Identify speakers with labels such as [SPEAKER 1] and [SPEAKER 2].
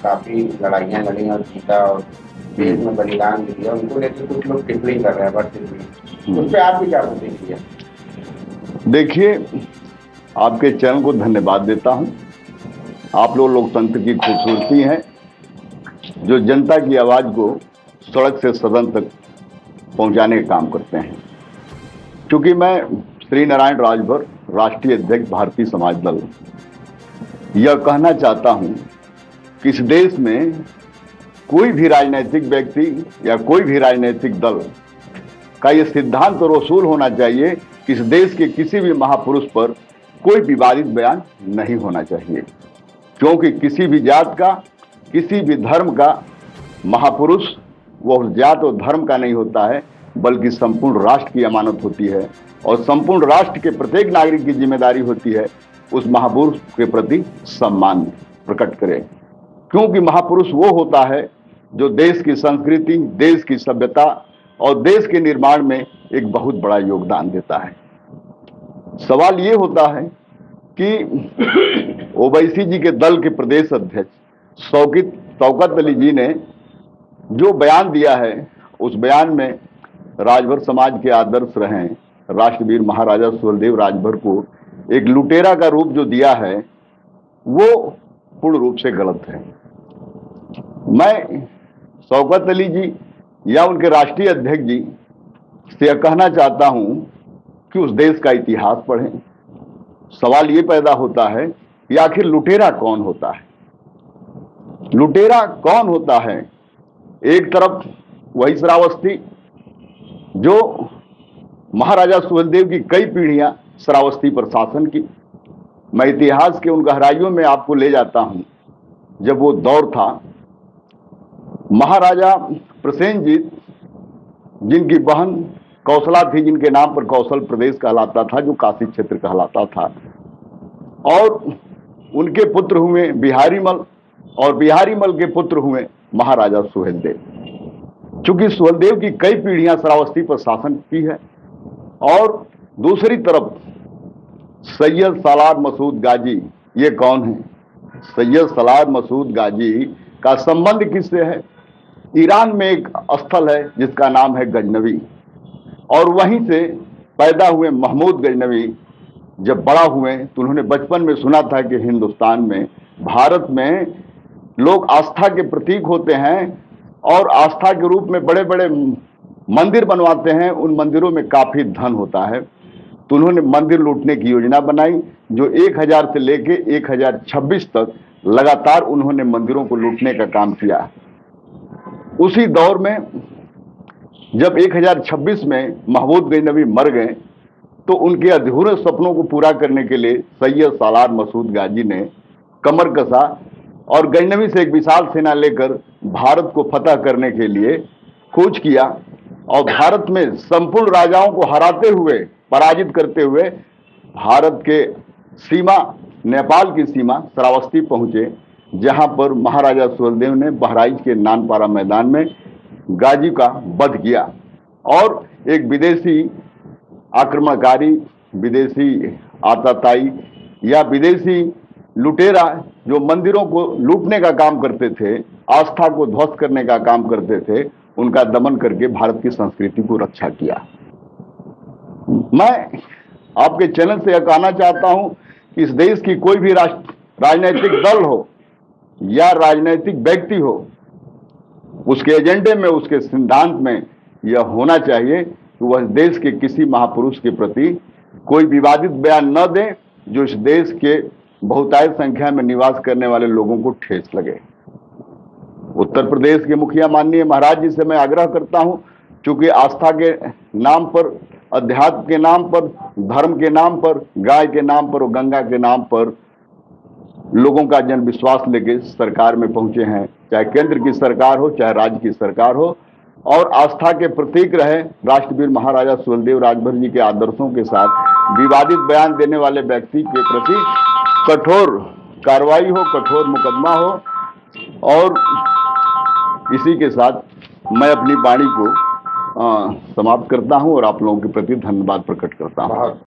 [SPEAKER 1] काफी लड़ाइयाँ लड़ी और जीता और देश में बलिदान भी दिया, उनको लेकर कुछ लोग टिप्पणी कर रहे हैं, बस टिप्पणी, उस पर आप भी क्या प्रतिक्रिया?
[SPEAKER 2] देखिए, आपके चैनल को धन्यवाद देता हूं। आप लोग लोकतंत्र की खूबसूरती हैं, जो जनता की आवाज को सड़क से सदन तक पहुंचाने का काम करते हैं। क्योंकि मैं श्री नारायण राजभर, राष्ट्रीय अध्यक्ष भारतीय समाज दल, यह कहना चाहता हूं कि इस देश में कोई भी राजनीतिक व्यक्ति या कोई भी राजनीतिक दल का यह सिद्धांत और उसूल होना चाहिए कि इस देश के किसी भी महापुरुष पर कोई विवादित बयान नहीं होना चाहिए। क्योंकि किसी भी जात का, किसी भी धर्म का महापुरुष वो उस जात और धर्म का नहीं होता है, बल्कि संपूर्ण राष्ट्र की अमानत होती है। और संपूर्ण राष्ट्र के प्रत्येक नागरिक की जिम्मेदारी होती है उस महापुरुष के प्रति सम्मान प्रकट करे। क्योंकि महापुरुष वो होता है जो देश की संस्कृति, देश की सभ्यता और देश के निर्माण में एक बहुत बड़ा योगदान देता है। सवाल ये होता है कि ओवैसी जी के दल के प्रदेश अध्यक्ष शौकत अली जी ने जो बयान दिया है, उस बयान में राजभर समाज के आदर्श रहे राष्ट्रवीर महाराजा सुहेलदेव राजभर को एक लुटेरा का रूप जो दिया है, वो पूर्ण रूप से गलत है। मैं शौकत अली जी या उनके राष्ट्रीय अध्यक्ष जी से यह कहना चाहता हूं कि उस देश का इतिहास पढ़ें। सवाल ये पैदा होता है कि आखिर लुटेरा कौन होता है? लुटेरा कौन होता है? एक तरफ वही श्रावस्ती जो महाराजा सुहेलदेव की कई पीढ़ियां श्रावस्ती पर शासन की। मैं इतिहास के उन गहराइयों में आपको ले जाता हूं जब वो दौर था। महाराजा प्रसेनजीत, जिनकी बहन कौशला थी, जिनके नाम पर कौशल प्रदेश कहलाता था, जो काशी क्षेत्र कहलाता था, और उनके पुत्र हुए बिहारीमल, और बिहारीमल के पुत्र हुए महाराजा सुहेलदेव। चूंकि सुहेलदेव की कई पीढ़ियां श्रावस्ती पर शासन की है। और दूसरी तरफ सैयद सालार मसूद गाजी, ये कौन है? सैयद सालार मसूद गाजी का संबंध किससे है? ईरान में एक स्थल है जिसका नाम है गजनवी, और वहीं से पैदा हुए महमूद गजनवी जब बड़ा हुए तो उन्होंने बचपन में सुना था कि हिंदुस्तान में, भारत में लोग आस्था के प्रतीक होते हैं और आस्था के रूप में बड़े बड़े मंदिर बनवाते हैं, उन मंदिरों में काफी धन होता है। तो उन्होंने मंदिर लूटने की योजना बनाई, जो 1000 से लेके 1026 तक लगातार उन्होंने मंदिरों को लूटने का काम किया। उसी दौर में जब 1026 में महमूद गजनवी मर गए तो उनके अधूरे सपनों को पूरा करने के लिए सैयद सालार मसूद गाजी ने कमर कसा और गजनवी से एक विशाल सेना लेकर भारत को फतह करने के लिए कूच किया, और भारत में संपूर्ण राजाओं को हराते हुए, पराजित करते हुए भारत के सीमा, नेपाल की सीमा श्रावस्ती पहुंचे, जहां पर महाराजा सुहेलदेव ने बहराइच के नानपारा मैदान में गाजी का वध किया। और एक विदेशी आक्रमणकारी, विदेशी आताताई या विदेशी लुटेरा जो मंदिरों को लूटने का काम करते थे, आस्था को ध्वस्त करने का काम करते थे, उनका दमन करके भारत की संस्कृति को रक्षा किया। मैं आपके चैनल से यह कहना चाहता हूं कि इस देश की कोई भी राजनीतिक दल हो या राजनीतिक व्यक्ति हो, उसके एजेंडे में, उसके सिद्धांत में यह होना चाहिए कि वह देश के किसी महापुरुष के प्रति कोई विवादित बयान न दे जो इस देश के बहुतायत संख्या में निवास करने वाले लोगों को ठेस लगे। उत्तर प्रदेश के मुखिया माननीय महाराज जी से मैं आग्रह करता हूं, क्योंकि आस्था के नाम पर, अध्यात्म के नाम पर, धर्म के नाम पर, गाय के नाम पर और गंगा के नाम पर लोगों का जन विश्वास लेके सरकार में पहुंचे हैं, चाहे केंद्र की सरकार हो, चाहे राज्य की सरकार हो, और आस्था के प्रतीक रहे राष्ट्रवीर महाराजा सुहेलदेव राजभर जी के आदर्शों के साथ विवादित बयान देने वाले व्यक्ति के प्रति कठोर कार्रवाई हो, कठोर मुकदमा हो। और इसी के साथ मैं अपनी वाणी को समाप्त करता हूं और आप लोगों के प्रति धन्यवाद प्रकट करता हूं।